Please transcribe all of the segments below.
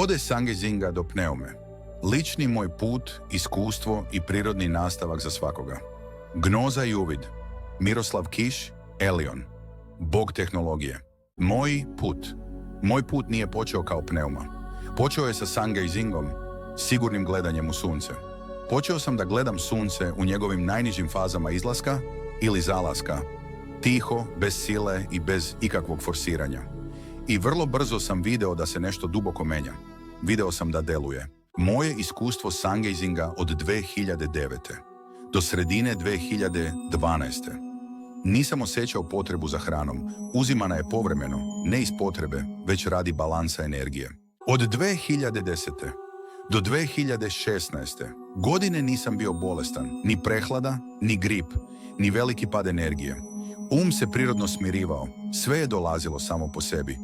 Ode Sangezinga do pneume. Lični moj put, iskustvo i prirodni nastavak za svakoga. Gnoza i uvid. Miroslav Kiš, Elion. Bog tehnologije. Moj put nije počeo kao pneuma. Počeo je sa Sangezingom, sigurnim gledanjem u sunce. Počeo sam da gledam sunce u njegovim najnižim fazama izlaska ili zalaska, tiho, bez sile i bez ikakvog forsiranja. I vrlo brzo sam video da se nešto duboko menja. Video sam da deluje. Moje iskustvo Sangezinga od 2009. do sredine 2012. Nisam osjećao potrebu za hranom. Uzimana je povremeno, ne iz potrebe, već radi balansa energije. Od 2010. do 2016. godine nisam bio bolestan, ni prehlada, ni grip, ni veliki pad energije. Se prirodno smirivao, sve je dolazilo samo po sebi.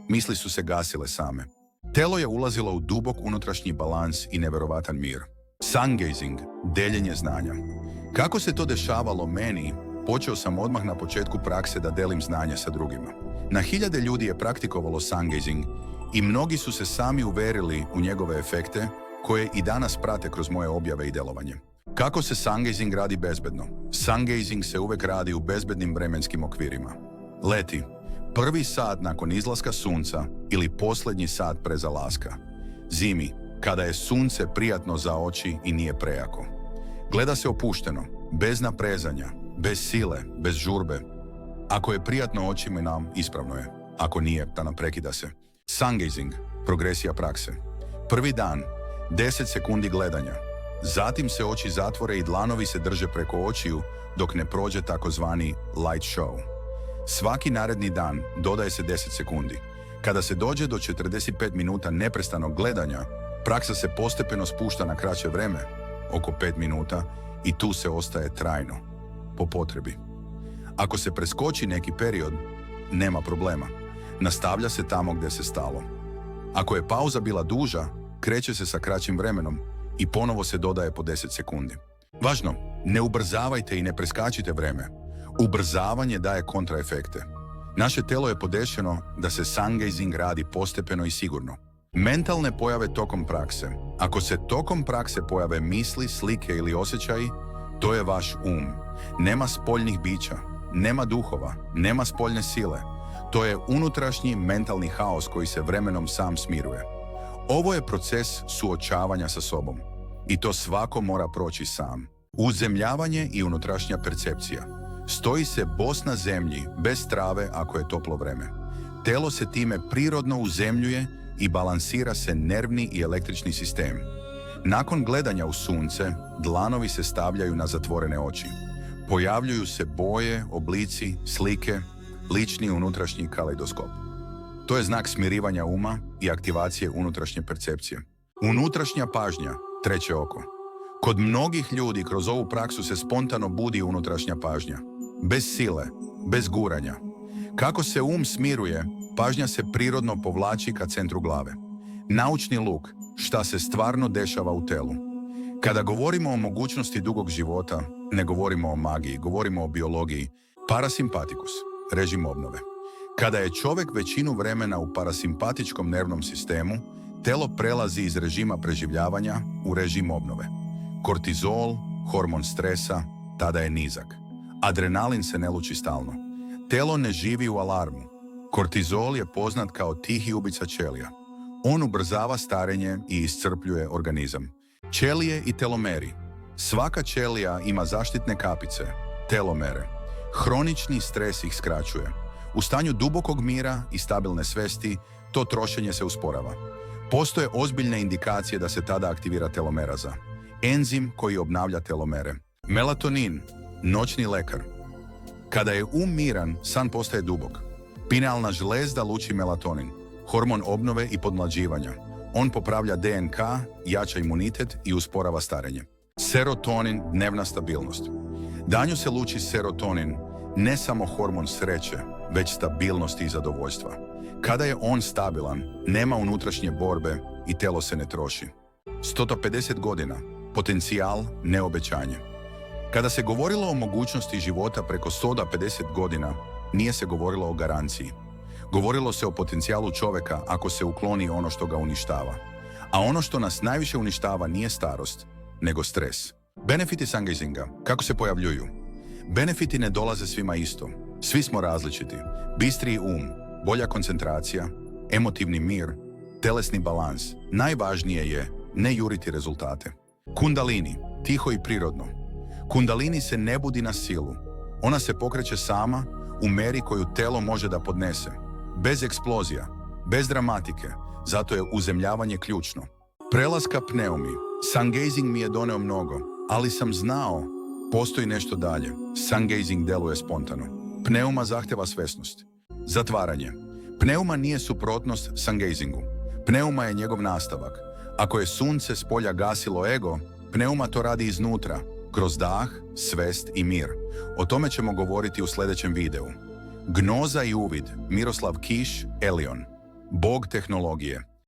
Misli su se gasile same. Telo je ulazilo u dubok unutrašnji balans i neverovatan mir. Sungazing, deljenje znanja. Kako se to dešavalo meni, počeo sam odmah na početku prakse da delim znanje sa drugima. Na hiljade ljudi je praktikovalo Sungazing i mnogi su se sami uverili u njegove efekte koje i danas prate kroz moje objave i delovanje. Kako se Sungazing radi bezbedno? Sungazing se uvek radi u bezbednim vremenskim okvirima. Leti, prvi sat nakon izlaska sunca ili posljednji sat pre zalaska. Zimi, kada je sunce prijatno za oči i nije prejako. Gleda se opušteno, bez naprezanja, bez sile, bez žurbe. Ako je prijatno očima nam, ispravno je. Ako nije, da nam prekida se. Sungazing, progresija prakse. Prvi dan, 10 sekundi gledanja. Zatim se oči zatvore i dlanovi se drže preko očiju dok ne prođe takozvani light show. Svaki naredni dan dodaje se 10 sekundi. Kada se dođe do 45 minuta neprestanog gledanja, praksa se postepeno spušta na kraće vreme, oko 5 minuta, i tu se ostaje trajno, po potrebi. Ako se preskoči neki period, nema problema. Nastavlja se tamo gdje se stalo. Ako je pauza bila duža, kreće se sa kraćim vremenom i ponovo se dodaje po 10 sekundi. Važno, ne ubrzavajte i ne preskačite vreme. Ubrzavanje daje kontraefekte. Naše telo je podešeno da se Sungazing radi postepeno i sigurno. Mentalne pojave tokom prakse. Ako se tokom prakse pojave misli, slike ili osjećaji, to je vaš Nema spoljnih bića, nema duhova, nema spoljne sile. To je unutrašnji mentalni haos koji se vremenom sam smiruje. Ovo je proces suočavanja sa sobom. I to svako mora proći sam. Uzemljavanje i unutrašnja percepcija. Stoji se bos na zemlji, bez trave ako je toplo vreme. Telo se time prirodno uzemljuje i balansira se nervni i električni sistem. Nakon gledanja u sunce, dlanovi se stavljaju na zatvorene oči. Pojavljuju se boje, oblici, slike, lični unutrašnji kaleidoskop. To je znak smirivanja uma i aktivacije unutrašnje percepcije. Unutrašnja pažnja, treće oko. Kod mnogih ljudi kroz ovu praksu se spontano budi unutrašnja pažnja. Bez sile, bez guranja. Kako se smiruje, pažnja se prirodno povlači ka centru glave. Naučni luk, šta se stvarno dešava u telu. Kada govorimo o mogućnosti dugog života, ne govorimo o magiji, govorimo o biologiji. Parasimpatikus, režim obnove. Kada je čovjek većinu vremena u parasimpatičkom nervnom sistemu, telo prelazi iz režima preživljavanja u režim obnove. Kortizol, hormon stresa, tada je nizak. Adrenalin se ne luči stalno. Telo ne živi u alarmu. Kortizol je poznat kao tihi ubica ćelija. On ubrzava starenje i iscrpljuje organizam. Ćelije i telomeri. Svaka ćelija ima zaštitne kapice, telomere. Hronični stres ih skraćuje. U stanju dubokog mira i stabilne svesti, to trošenje se usporava. Postoje ozbiljne indikacije da se tada aktivira telomeraza. Enzim koji obnavlja telomere. Melatonin, noćni lekar. Kada je miran, san postaje dubok. Pinealna žlezda luči melatonin, hormon obnove i podmlađivanja. On popravlja DNK, jača imunitet i usporava starenje. Serotonin, dnevna stabilnost. Danju se luči serotonin, ne samo hormon sreće, već stabilnosti i zadovoljstva. Kada je on stabilan, nema unutrašnje borbe i telo se ne troši. 150 godina, potencijal, ne obećanje. Kada se govorilo o mogućnosti života preko 150 godina, nije se govorilo o garanciji. Govorilo se o potencijalu čovjeka ako se ukloni ono što ga uništava. A ono što nas najviše uništava nije starost, nego stres. Benefiti sungazinga, kako se pojavljuju? Benefiti ne dolaze svima isto. Svi smo različiti. Bistriji bolja koncentracija, emotivni mir, telesni balans. Najvažnije je ne juriti rezultate. Kundalini, tiho i prirodno. Kundalini se ne budi na silu. Ona se pokreće sama u meri koju telo može da podnese. Bez eksplozija, bez dramatike, zato je uzemljavanje ključno. Prelaska pneumi. Sungazing mi je doneo mnogo, ali sam znao postoji nešto dalje. Sungazing deluje spontano. Pneuma zahteva svesnost. Zatvaranje. Pneuma nije suprotnost sungazingu. Pneuma je njegov nastavak. Ako je sunce s polja gasilo ego, pneuma to radi iznutra, kroz dah, svest i mir. O tome ćemo govoriti u sljedećem videu. Gnoza i uvid, Miroslav Kiš, Elion. Bog tehnologije.